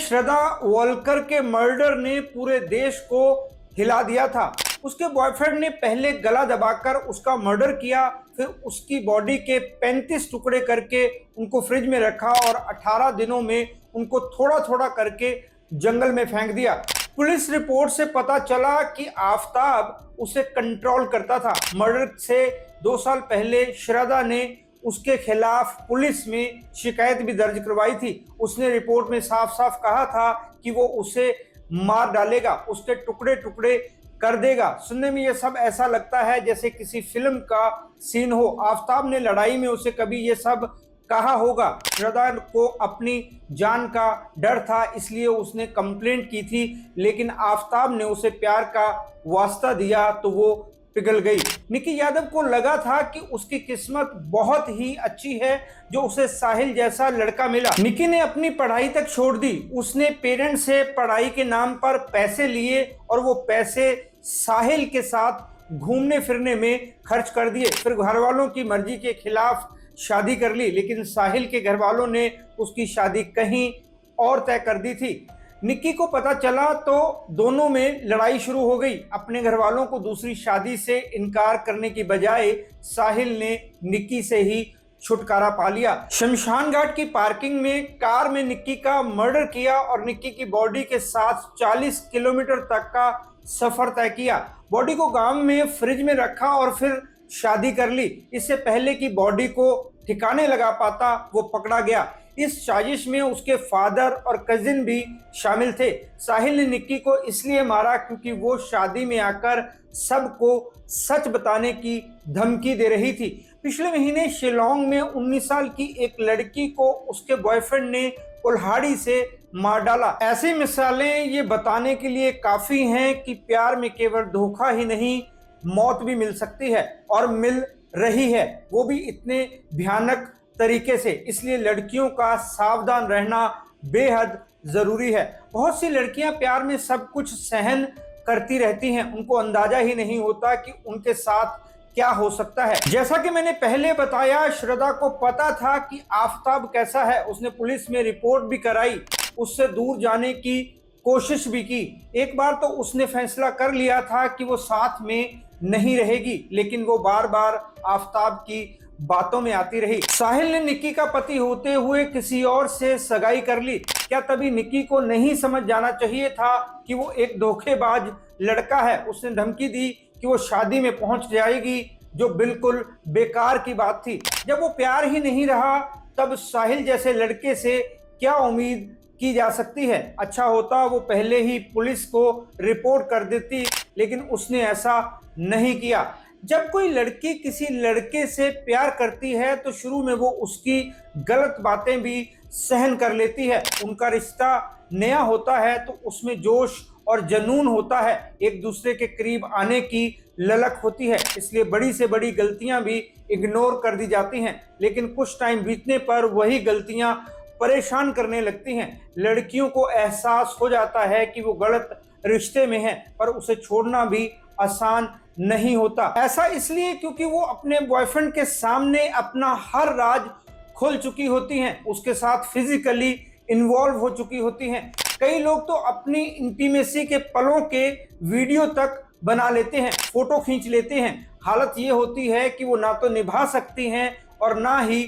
श्रद्धा Volker के murder ने पूरे देश को हिला दिया था। उसके बॉयफ्रेंड ने पहले गला दबाकर उसका मर्डर किया, फिर उसकी बॉडी के 35 टुकड़े करके उनको फ्रिज में रखा और 18 दिनों में उनको थोड़ा थोड़ा करके जंगल में फेंक दिया। पुलिस रिपोर्ट से पता चला कि आफताब उसे कंट्रोल करता था। मर्डर से 2 साल पहले श्रद्धा ने उसके खिलाफ पुलिस में शिकायत भी दर्ज करवाई थी। उसने रिपोर्ट में साफ साफ कहा था कि वो उसे मार डालेगा, उसके टुकड़े टुकड़े कर देगा। सुनने में ये सब ऐसा लगता है जैसे किसी फिल्म का सीन हो। आफताब ने लड़ाई में उसे कभी ये सब कहा होगा। श्रद्धा को अपनी जान का डर था, इसलिए उसने कंप्लेंट की थी, लेकिन आफताब ने उसे प्यार का वास्ता दिया तो वो पिघल गई। निक्की यादव को लगा था कि उसकी किस्मत बहुत ही अच्छी है जो उसे साहिल जैसा लड़का मिला। निक्की ने अपनी पढ़ाई तक छोड़ दी। उसने पेरेंट्स से पढ़ाई के नाम पर पैसे लिए और वो पैसे साहिल के साथ घूमने फिरने में खर्च कर दिए। फिर घर वालों की मर्जी के खिलाफ शादी कर ली, लेकिन साहिल के घर वालों ने उसकी शादी कहीं और तय कर दी थी। निक्की को पता चला तो दोनों में लड़ाई शुरू हो गई। अपने घर वालों को दूसरी शादी से इनकार करने की बजाय साहिल ने निक्की से ही छुटकारा पा लिया। शमशान घाट की पार्किंग में कार में निक्की का मर्डर किया और निक्की की बॉडी के साथ 40 किलोमीटर तक का सफर तय किया। बॉडी को गांव में फ्रिज में रखा और फिर शादी कर ली। इससे पहले कि बॉडी को ठिकाने लगा पाता वो पकड़ा गया। इस साजिश में उसके फादर और कजिन भी शामिल थे। साहिल ने निक्की को इसलिए मारा क्योंकि वो शादी में आकर सबको सच बताने की धमकी दे रही थी। पिछले महीने शिलोंग में 19 साल की एक लड़की को उसके बॉयफ्रेंड ने कुल्हाड़ी से मार डाला। ऐसी मिसालें ये बताने के लिए काफी हैं कि प्यार में केवल धोखा ही नहीं, मौत भी मिल सकती है और मिल रही है, वो भी इतने भयानक तरीके से। इसलिए लड़कियों का सावधान रहना बेहद जरूरी है। बहुत सी लड़कियां प्यार में सब कुछ सहन करती रहती हैं, उनको अंदाजा ही नहीं होता कि उनके साथ क्या हो सकता है। जैसा कि मैंने पहले बताया, श्रद्धा को पता था कि आफताब कैसा है। उसने पुलिस में रिपोर्ट भी कराई, उससे दूर जाने की कोशिश भी की। एक बार तो उसने फैसला कर लिया था कि वो साथ में नहीं रहेगी, लेकिन वो बार बार आफताब की बातों में आती रही। साहिल ने निक्की का पति होते हुए किसी और से सगाई कर ली। क्या तभी निक्की को नहीं समझ जाना चाहिए था कि वो एक धोखेबाज लड़का है। उसने धमकी दी कि वो शादी में पहुंच जाएगी, जो बिल्कुल बेकार की बात थी। जब वो प्यार ही नहीं रहा तब साहिल जैसे लड़के से क्या उम्मीद की जा सकती है। अच्छा होता वो पहले ही पुलिस को रिपोर्ट कर देती, लेकिन उसने ऐसा नहीं किया। जब कोई लड़की किसी लड़के से प्यार करती है तो शुरू में वो उसकी गलत बातें भी सहन कर लेती है। उनका रिश्ता नया होता है तो उसमें जोश और जुनून होता है, एक दूसरे के करीब आने की ललक होती है, इसलिए बड़ी से बड़ी गलतियां भी इग्नोर कर दी जाती हैं। लेकिन कुछ टाइम बीतने पर वही गलतियां परेशान करने लगती हैं। लड़कियों को एहसास हो जाता है कि वो गलत रिश्ते में है, पर उसे छोड़ना भी आसान नहीं होता। ऐसा इसलिए क्योंकि वो अपने बॉयफ्रेंड के सामने अपना हर राज खोल चुकी होती हैं, उसके साथ फिजिकली इन्वॉल्व हो चुकी होती हैं। कई लोग तो अपनी इंटीमेसी के पलों के वीडियो तक बना लेते हैं, फोटो खींच लेते हैं। हालत ये होती है कि वो ना तो निभा सकती हैं और ना ही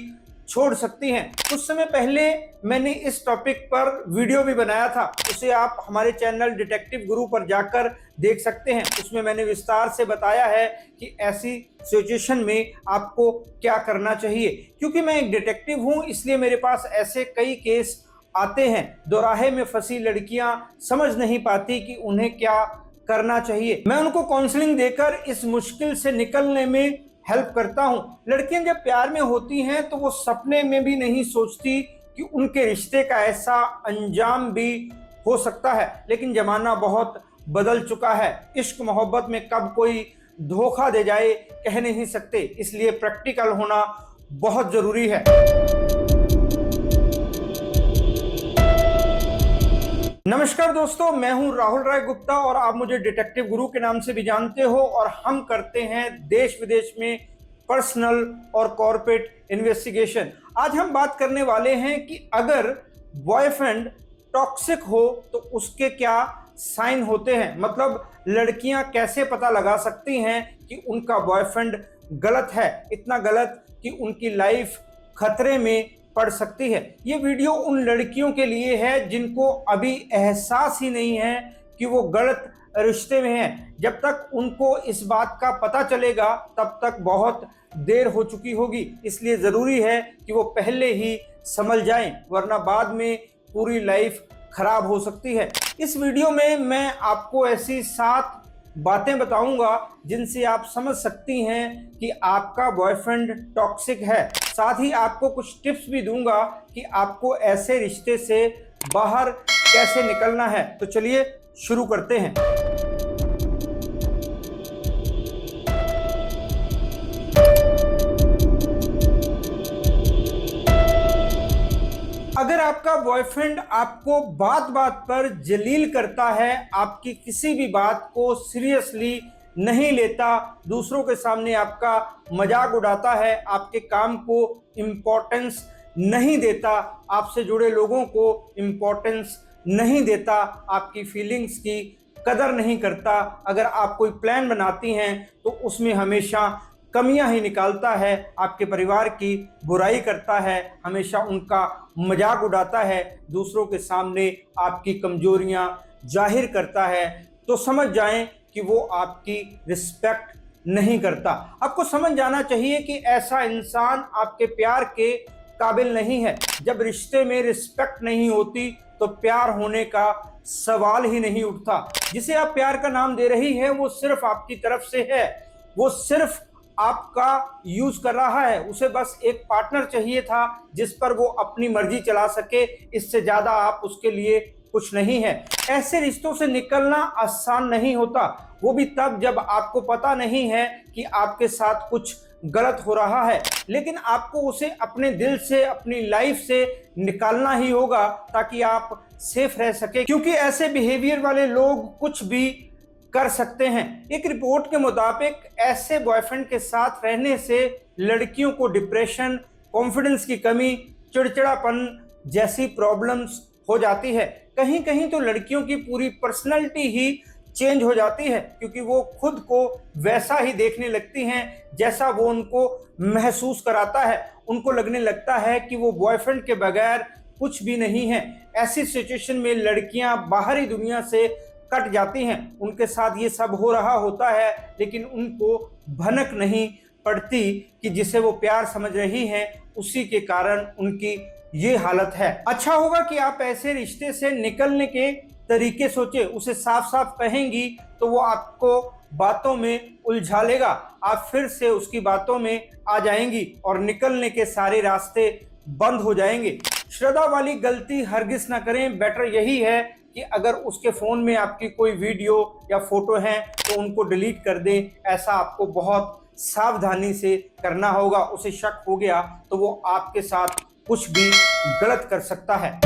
छोड़ सकती हैं। कुछ समय पहले मैंने इस टॉपिक पर वीडियो भी बनाया था, उसे आप हमारे चैनल डिटेक्टिव गुरु पर जाकर देख सकते हैं। उसमें मैंने विस्तार से बताया है कि ऐसी सिचुएशन में आपको क्या करना चाहिए। क्योंकि मैं एक डिटेक्टिव हूं, इसलिए मेरे पास ऐसे कई केस आते हैं। दोराहे में फंसी लड़कियां समझ नहीं पाती कि उन्हें क्या करना चाहिए। मैं उनको काउंसलिंग देकर इस मुश्किल से निकलने में हेल्प करता हूं। लड़कियां जब प्यार में होती हैं तो वो सपने में भी नहीं सोचती कि उनके रिश्ते का ऐसा अंजाम भी हो सकता है। लेकिन जमाना बहुत बदल चुका है, इश्क मोहब्बत में कब कोई धोखा दे जाए कह नहीं सकते, इसलिए प्रैक्टिकल होना बहुत जरूरी है। नमस्कार दोस्तों, मैं हूं राहुल राय गुप्ता और आप मुझे डिटेक्टिव गुरु के नाम से भी जानते हो। और हम करते हैं देश विदेश में पर्सनल और कॉर्पोरेट इन्वेस्टिगेशन। आज हम बात करने वाले हैं कि अगर बॉयफ्रेंड टॉक्सिक हो तो उसके क्या साइन होते हैं, मतलब लड़कियां कैसे पता लगा सकती हैं कि उनका बॉयफ्रेंड गलत है, इतना गलत कि उनकी लाइफ खतरे में पड़ सकती है। ये वीडियो उन लड़कियों के लिए है जिनको अभी एहसास ही नहीं है कि वो गलत रिश्ते में हैं। जब तक उनको इस बात का पता चलेगा तब तक बहुत देर हो चुकी होगी, इसलिए ज़रूरी है कि वो पहले ही समझ जाएं, वरना बाद में पूरी लाइफ खराब हो सकती है। इस वीडियो में मैं आपको ऐसी 7 बातें बताऊंगा जिनसे आप समझ सकती हैं कि आपका बॉयफ्रेंड टॉक्सिक है। साथ ही आपको कुछ टिप्स भी दूंगा कि आपको ऐसे रिश्ते से बाहर कैसे निकलना है। तो चलिए शुरू करते हैं। अगर आपका बॉयफ्रेंड आपको बात बात पर जलील करता है, आपकी किसी भी बात को सीरियसली नहीं लेता, दूसरों के सामने आपका मजाक उड़ाता है, आपके काम को इम्पोर्टेंस नहीं देता, आपसे जुड़े लोगों को इम्पोर्टेंस नहीं देता, आपकी फीलिंग्स की कदर नहीं करता, अगर आप कोई प्लान बनाती हैं तो उसमें हमेशा कमियां ही निकालता है, आपके परिवार की बुराई करता है, हमेशा उनका मजाक उड़ाता है, दूसरों के सामने आपकी कमजोरियां जाहिर करता है, तो समझ जाएं कि वो आपकी रिस्पेक्ट नहीं करता। आपको समझ जाना चाहिए कि ऐसा इंसान आपके प्यार के काबिल नहीं है। जब रिश्ते में रिस्पेक्ट नहीं होती तो प्यार होने का सवाल ही नहीं उठता। जिसे आप प्यार का नाम दे रही है वो सिर्फ आपकी तरफ से है, वो सिर्फ आपका यूज कर रहा है, उसे बस एक पार्टनर चाहिए था जिस पर वो अपनी मर्जी चला सके, इससे ज्यादा आप उसके लिए कुछ नहीं है। ऐसे रिश्तों से निकलना आसान नहीं होता, वो भी तब जब आपको पता नहीं है कि आपके साथ कुछ गलत हो रहा है, लेकिन आपको उसे अपने दिल से, अपनी लाइफ से निकालना ही होगा ताकि आप सेफ रह सके, क्योंकि ऐसे बिहेवियर वाले लोग कुछ भी कर सकते हैं। एक रिपोर्ट के मुताबिक ऐसे बॉयफ्रेंड के साथ रहने से लड़कियों को डिप्रेशन, कॉन्फिडेंस की कमी, चिड़चिड़ापन जैसी प्रॉब्लम्स हो जाती है। कहीं कहीं तो लड़कियों की पूरी पर्सनैलिटी ही चेंज हो जाती है, क्योंकि वो खुद को वैसा ही देखने लगती हैं जैसा वो उनको महसूस कराता है। उनको लगने लगता है कि वो बॉयफ्रेंड के बगैर कुछ भी नहीं है। ऐसी सिचुएशन में लड़कियां बाहरी दुनिया से कट जाती हैं। उनके साथ ये सब हो रहा होता है, लेकिन उनको भनक नहीं पड़ती कि जिसे वो प्यार समझ रही हैं उसी के कारण उनकी ये हालत है। अच्छा होगा कि आप ऐसे रिश्ते से निकलने के तरीके सोचे, उसे साफ साफ कहेंगी तो वो आपको बातों में उलझा लेगा, आप फिर से उसकी बातों में आ जाएंगी और निकलने के सारे रास्ते बंद हो जाएंगे। श्रद्धा वाली गलती हरगिज ना करें। बेटर यही है कि अगर उसके फ़ोन में आपकी कोई वीडियो या फोटो है तो उनको डिलीट कर दें। ऐसा आपको बहुत सावधानी से करना होगा। उसे शक हो गया तो वो आपके साथ कुछ भी गलत कर सकता है।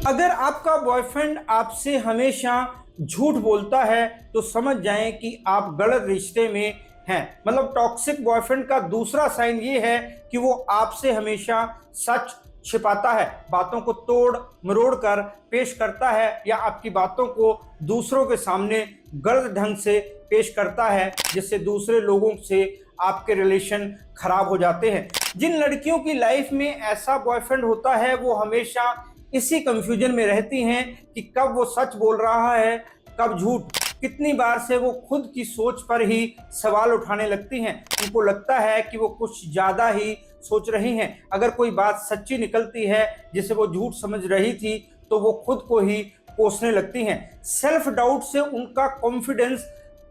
अगर आपका बॉयफ्रेंड आपसे हमेशा झूठ बोलता है तो समझ जाएं कि आप गलत रिश्ते में हैं। मतलब टॉक्सिक बॉयफ्रेंड का दूसरा साइन ये है कि वो आपसे हमेशा सच छिपाता है, बातों को तोड़ मरोड़ कर पेश करता है या आपकी बातों को दूसरों के सामने गलत ढंग से पेश करता है, जिससे दूसरे लोगों से आपके रिलेशन खराब हो जाते हैं। जिन लड़कियों की लाइफ में ऐसा बॉयफ्रेंड होता है वो हमेशा इसी कंफ्यूजन में रहती हैं कि कब वो सच बोल रहा है, कब झूठ। कितनी बार से वो खुद की सोच पर ही सवाल उठाने लगती हैं। उनको लगता है कि वो कुछ ज़्यादा ही सोच रही हैं। अगर कोई बात सच्ची निकलती है जिसे वो झूठ समझ रही थी तो वो खुद को ही कोसने लगती हैं। सेल्फ डाउट से उनका कॉन्फिडेंस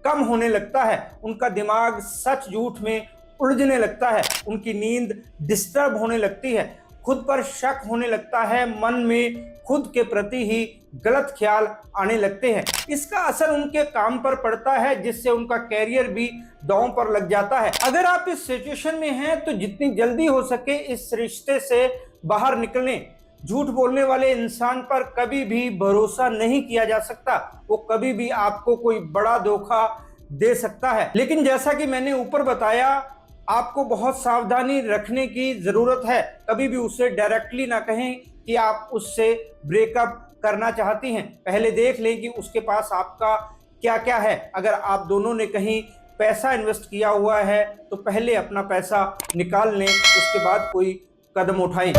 कम होने लगता है, उनका दिमाग सच झूठ में उलझने लगता है, उनकी नींद डिस्टर्ब होने लगती है, खुद पर शक होने लगता है, मन में खुद के प्रति ही गलत ख्याल आने लगते हैं। इसका असर उनके काम पर पड़ता है, जिससे उनका कैरियर भी दांव पर लग जाता है। अगर आप इस सिचुएशन में हैं तो जितनी जल्दी हो सके इस रिश्ते से बाहर निकलें। झूठ बोलने वाले इंसान पर कभी भी भरोसा नहीं किया जा सकता, वो कभी भी आपको कोई बड़ा धोखा दे सकता है। लेकिन जैसा कि मैंने ऊपर बताया, आपको बहुत सावधानी रखने की ज़रूरत है। कभी भी उसे डायरेक्टली ना कहें कि आप उससे ब्रेकअप करना चाहती हैं। पहले देख लें कि उसके पास आपका क्या-क्या है। अगर आप दोनों ने कहीं पैसा इन्वेस्ट किया हुआ है, तो पहले अपना पैसा निकाल लें, उसके बाद कोई कदम उठाएँ।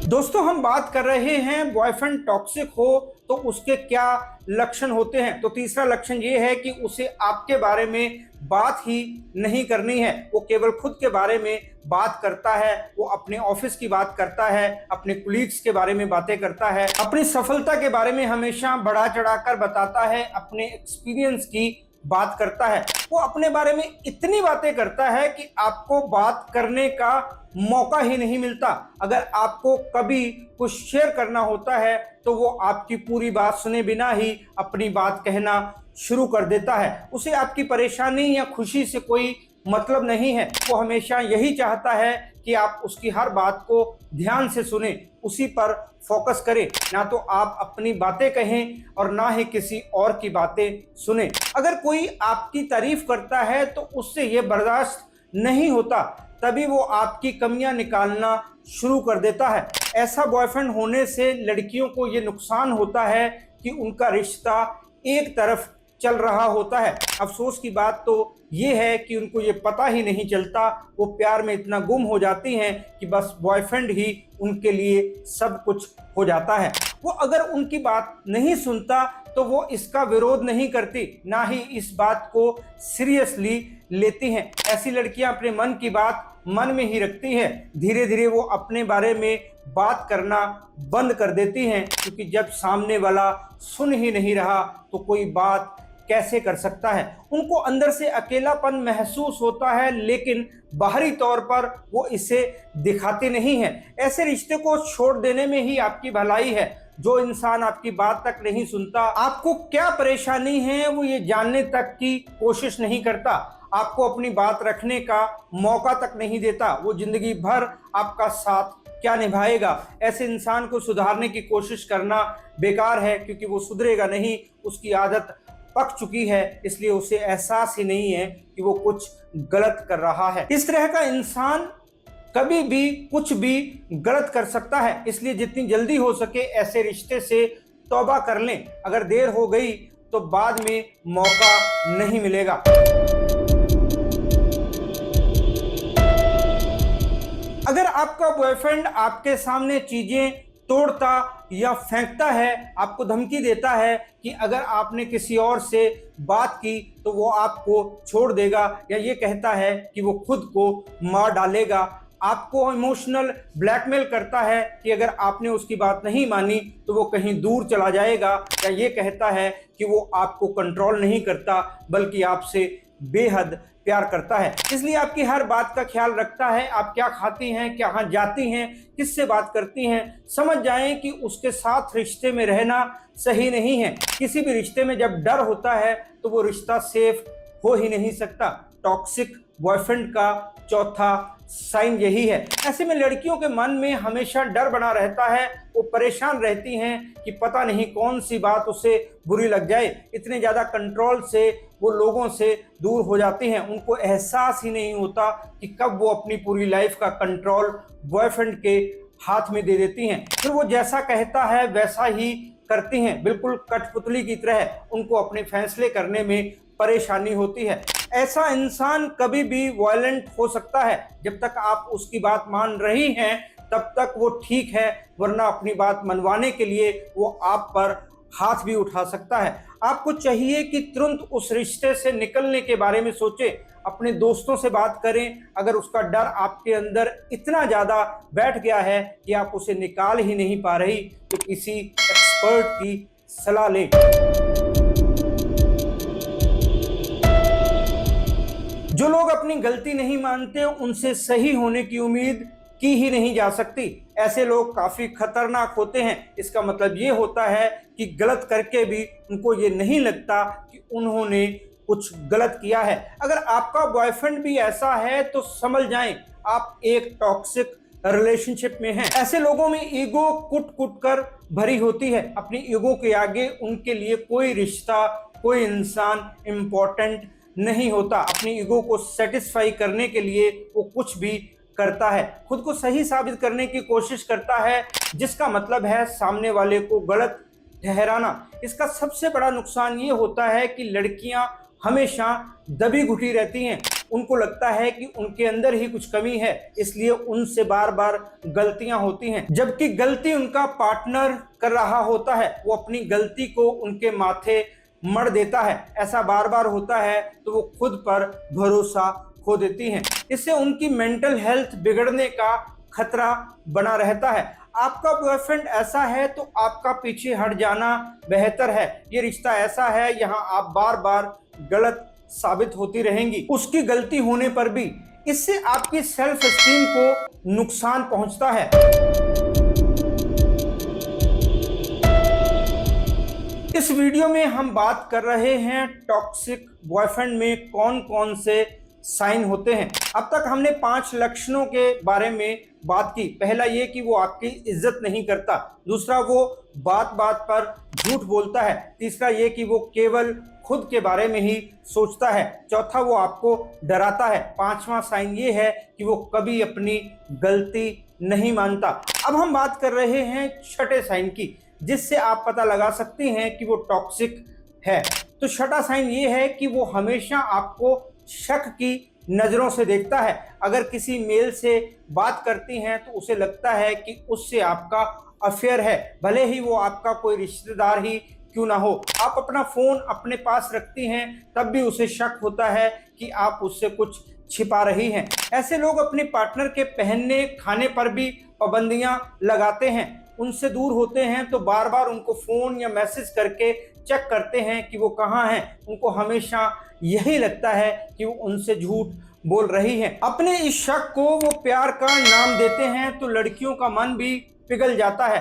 दोस्तों, हम बात कर रहे हैं बॉयफ्रेंड टॉक्सिक हो तो उसके क्या लक्षण होते हैं। तो तीसरा लक्षण ये है कि उसे आपके बारे में बात ही नहीं करनी है। वो केवल खुद के बारे में बात करता है, वो अपने ऑफिस की बात करता है, अपने कुलीग्स के बारे में बातें करता है, अपनी सफलता के बारे में हमेशा बढ़ा चढ़ाकर बताता है, अपने एक्सपीरियंस की बात करता है। वो अपने बारे में इतनी बातें करता है कि आपको बात करने का मौका ही नहीं मिलता। अगर आपको कभी कुछ शेयर करना होता है तो वो आपकी पूरी बात सुने बिना ही अपनी बात कहना शुरू कर देता है। उसे आपकी परेशानी या खुशी से कोई मतलब नहीं है। वो हमेशा यही चाहता है कि आप उसकी हर बात को ध्यान से सुने, उसी पर फोकस करें, ना तो आप अपनी बातें कहें और ना ही किसी और की बातें सुने। अगर कोई आपकी तारीफ करता है तो उससे ये बर्दाश्त नहीं होता, तभी वो आपकी कमियां निकालना शुरू कर देता है। ऐसा बॉयफ्रेंड होने से लड़कियों को ये नुकसान होता है कि उनका रिश्ता एक तरफ चल रहा होता है। अफसोस की बात तो ये है कि उनको ये पता ही नहीं चलता। वो प्यार में इतना गुम हो जाती हैं कि बस बॉयफ्रेंड ही उनके लिए सब कुछ हो जाता है। वो अगर उनकी बात नहीं सुनता तो वो इसका विरोध नहीं करती, ना ही इस बात को सीरियसली लेती हैं। ऐसी लड़कियां अपने मन की बात मन में ही रखती हैं। धीरे धीरे वो अपने बारे में बात करना बंद कर देती हैं, क्योंकि जब सामने वाला सुन ही नहीं रहा तो कोई बात कैसे कर सकता है। उनको अंदर से अकेलापन महसूस होता है, लेकिन बाहरी तौर पर वो इसे दिखाते नहीं हैं। ऐसे रिश्ते को छोड़ देने में ही आपकी भलाई है। जो इंसान आपकी बात तक नहीं सुनता, आपको क्या परेशानी है वो ये जानने तक की कोशिश नहीं करता, आपको अपनी बात रखने का मौका तक नहीं देता, वो जिंदगी भर आपका साथ क्या निभाएगा। ऐसे इंसान को सुधारने की कोशिश करना बेकार है, क्योंकि वो सुधरेगा नहीं, उसकी आदत पक चुकी है, इसलिए उसे एहसास ही नहीं है कि वो कुछ गलत कर रहा है। इस तरह का इंसान कभी भी कुछ भी गलत कर सकता है, इसलिए जितनी जल्दी हो सके ऐसे रिश्ते से तौबा कर लें। अगर देर हो गई तो बाद में मौका नहीं मिलेगा। अगर आपका बॉयफ्रेंड आपके सामने चीजें तोड़ता या फेंकता है, आपको धमकी देता है कि अगर आपने किसी और से बात की तो वो आपको छोड़ देगा, या ये कहता है कि वो खुद को मार डालेगा, आपको इमोशनल ब्लैकमेल करता है कि अगर आपने उसकी बात नहीं मानी तो वो कहीं दूर चला जाएगा, या ये कहता है कि वो आपको कंट्रोल नहीं करता बल्कि आपसे बेहद प्यार करता है, इसलिए आपकी हर बात का ख्याल रखता है। आप क्या खाती हैं, कहाँ जाती हैं, किससे बात करती हैं, समझ जाएं कि उसके साथ रिश्ते में रहना सही नहीं है। किसी भी रिश्ते में जब डर होता है तो वो रिश्ता सेफ हो ही नहीं सकता। टॉक्सिक बॉयफ्रेंड का चौथा साइन यही है। ऐसे में लड़कियों के मन में हमेशा डर बना रहता है, वो परेशान रहती हैं कि पता नहीं कौन सी बात उसे बुरी लग जाए। इतने ज़्यादा कंट्रोल से वो लोगों से दूर हो जाती हैं। उनको एहसास ही नहीं होता कि कब वो अपनी पूरी लाइफ का कंट्रोल बॉयफ्रेंड के हाथ में दे देती हैं। फिर वो जैसा कहता है वैसा ही करती हैं, बिल्कुल कठपुतली की तरह। उनको अपने फैसले करने में परेशानी होती है। ऐसा इंसान कभी भी वायलेंट हो सकता है। जब तक आप उसकी बात मान रही हैं तब तक वो ठीक है, वरना अपनी बात मनवाने के लिए वो आप पर हाथ भी उठा सकता है। आपको चाहिए कि तुरंत उस रिश्ते से निकलने के बारे में सोचें, अपने दोस्तों से बात करें। अगर उसका डर आपके अंदर इतना ज़्यादा बैठ गया है कि आप उसे निकाल ही नहीं पा रही, तो किसी एक्सपर्ट की सलाह लें। जो लोग अपनी गलती नहीं मानते उनसे सही होने की उम्मीद की ही नहीं जा सकती। ऐसे लोग काफ़ी खतरनाक होते हैं। इसका मतलब ये होता है कि गलत करके भी उनको ये नहीं लगता कि उन्होंने कुछ गलत किया है। अगर आपका बॉयफ्रेंड भी ऐसा है तो समझ जाएं आप एक टॉक्सिक रिलेशनशिप में हैं। ऐसे लोगों में ईगो कुट कुट कर भरी होती है। अपनी ईगो के आगे उनके लिए कोई रिश्ता, कोई इंसान इम्पोर्टेंट नहीं होता। अपनी ईगो को सेटिस्फाई करने के लिए वो कुछ भी करता है, खुद को सही साबित करने की कोशिश करता है, जिसका मतलब है सामने वाले को गलत ठहराना। इसका सबसे बड़ा नुकसान ये होता है कि लड़कियां हमेशा दबी घुटी रहती हैं। उनको लगता है कि उनके अंदर ही कुछ कमी है, इसलिए उनसे बार बार गलतियां होती हैं, जबकि गलती उनका पार्टनर कर रहा होता है। वो अपनी गलती को उनके माथे मढ़ देता है। ऐसा बार बार होता है तो वो खुद पर भरोसा खो देती हैं। इससे उनकी मेंटल हेल्थ बिगड़ने का खतरा बना रहता है। आपका बॉयफ्रेंड ऐसा है तो आपका पीछे हट जाना बेहतर है। ये रिश्ता ऐसा है, यहाँ आप बार बार गलत साबित होती रहेंगी उसकी गलती होने पर भी। इससे आपकी सेल्फ एस्टीम को नुकसान पहुंचता है। इस वीडियो में हम बात कर रहे हैं टॉक्सिक बॉयफ्रेंड में कौन कौन से साइन होते हैं। अब तक हमने 5 लक्षणों के बारे में बात की। पहला ये कि वो आपकी इज्जत नहीं करता। दूसरा, वो बात बात पर झूठ बोलता है। तीसरा ये कि वो केवल खुद के बारे में ही सोचता है। चौथा, वो आपको डराता है। पांचवा साइन ये है कि वो कभी अपनी गलती नहीं मानता। अब हम बात कर रहे हैं छठे साइन की, जिससे आप पता लगा सकते हैं कि वो टॉक्सिक है। तो छठा साइन ये है कि वो हमेशा आपको शक की नजरों से देखता है। अगर किसी मेल से बात करती हैं तो उसे लगता है कि उससे आपका अफेयर है, भले ही वो आपका कोई रिश्तेदार ही क्यों ना हो। आप अपना फोन अपने पास रखती हैं तब भी उसे शक होता है कि आप उससे कुछ छिपा रही हैं। ऐसे लोग अपने पार्टनर के पहनने खाने पर भी पाबंदियां लगाते हैं। उनसे दूर होते हैं तो बार बार उनको फोन या मैसेज करके चेक करते हैं कि वो कहाँ हैं। उनको हमेशा यही लगता है कि वो उनसे झूठ बोल रही हैं। अपने इस शक को वो प्यार का नाम देते हैं तो लड़कियों का मन भी पिघल जाता है।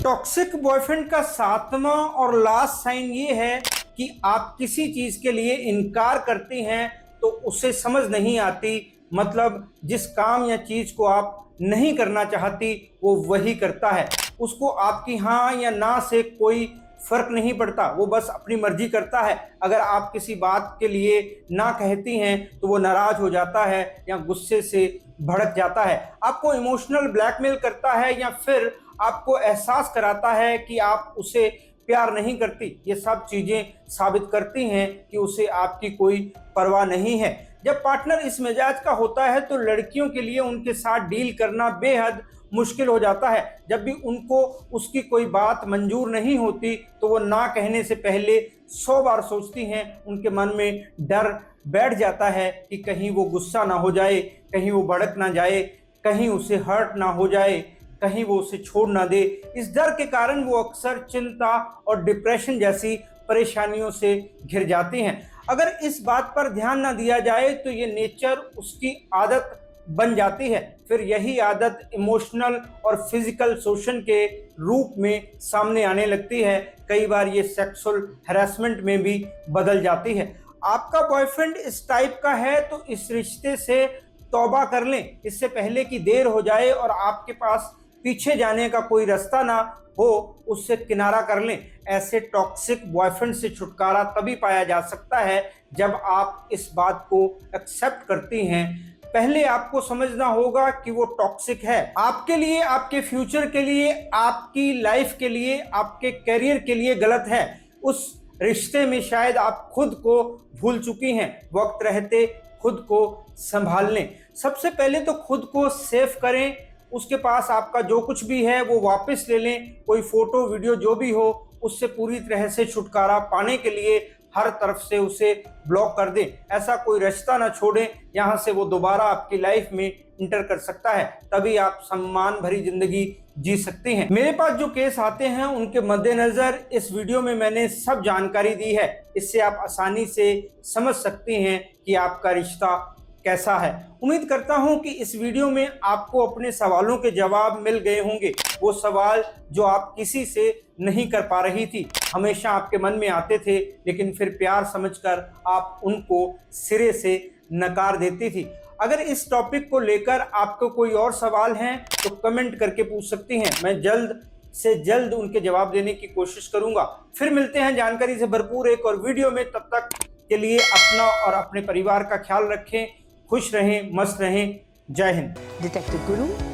टॉक्सिक बॉयफ्रेंड का 7वां और लास्ट साइन ये है कि आप किसी चीज के लिए इनकार करती हैं तो उसे समझ नहीं आती। मतलब जिस काम या चीज को आप नहीं करना चाहती वो वही करता है। उसको आपकी हाँ या ना से कोई फर्क नहीं पड़ता, वो बस अपनी मर्जी करता है। अगर आप किसी बात के लिए ना कहती हैं तो वो नाराज हो जाता है या गुस्से से भड़क जाता है। आपको इमोशनल ब्लैकमेल करता है या फिर आपको एहसास कराता है कि आप उसे प्यार नहीं करती। ये सब चीजें साबित करती हैं कि उसे आपकी कोई परवाह नहीं है। जब पार्टनर इस मिजाज का होता है तो लड़कियों के लिए उनके साथ डील करना बेहद मुश्किल हो जाता है। जब भी उनको उसकी कोई बात मंजूर नहीं होती तो वो ना कहने से पहले 100 बार सोचती हैं। उनके मन में डर बैठ जाता है कि कहीं वो गुस्सा ना हो जाए, कहीं वो भड़क ना जाए, कहीं उसे हर्ट ना हो जाए, कहीं वो उसे छोड़ ना दे। इस डर के कारण वो अक्सर चिंता और डिप्रेशन जैसी परेशानियों से घिर जाती हैं। अगर इस बात पर ध्यान ना दिया जाए तो ये नेचर उसकी आदत बन जाती है। फिर यही आदत इमोशनल और फिजिकल शोषण के रूप में सामने आने लगती है। कई बार ये सेक्सुअल हैरेसमेंट में भी बदल जाती है। आपका बॉयफ्रेंड इस टाइप का है तो इस रिश्ते से तौबा कर लें, इससे पहले कि देर हो जाए और आपके पास पीछे जाने का कोई रास्ता ना हो। उससे किनारा कर लें। ऐसे टॉक्सिक बॉयफ्रेंड से छुटकारा तभी पाया जा सकता है जब आप इस बात को एक्सेप्ट करती हैं। पहले आपको समझना होगा कि वो टॉक्सिक है, आपके लिए, आपके फ्यूचर के लिए, आपकी लाइफ के लिए, आपके करियर के लिए गलत है। उस रिश्ते में शायद आप खुद को भूल चुकी हैं। वक्त रहते खुद को संभाल लें। सबसे पहले तो खुद को सेव करें। उसके पास आपका जो कुछ भी है वो वापस ले लें। कोई फोटो वीडियो जो भी हो उससे पूरी तरह से छुटकारा पाने के लिए हर तरफ से उसे ब्लॉक कर दें। ऐसा कोई रिश्ता ना छोड़ें यहाँ से वो दोबारा आपकी लाइफ में इंटर कर सकता है। तभी आप सम्मान भरी जिंदगी जी सकती हैं। मेरे पास जो केस आते हैं उनके मद्देनजर इस वीडियो में मैंने सब जानकारी दी है। इससे आप आसानी से समझ सकती हैं कि आपका रिश्ता कैसा है। उम्मीद करता हूं कि इस वीडियो में आपको अपने सवालों के जवाब मिल गए होंगे। वो सवाल जो आप किसी से नहीं कर पा रही थी, हमेशा आपके मन में आते थे, लेकिन फिर प्यार समझकर आप उनको सिरे से नकार देती थी। अगर इस टॉपिक को लेकर आपको कोई और सवाल हैं तो कमेंट करके पूछ सकती हैं, मैं जल्द से जल्द उनके जवाब देने की कोशिश करूंगा। फिर मिलते हैं जानकारी से भरपूर एक और वीडियो में, तब तक के लिए अपना और अपने परिवार का ख्याल रखें, खुश रहें, मस्त रहें। जय हिंद। डिटेक्टिव गुरु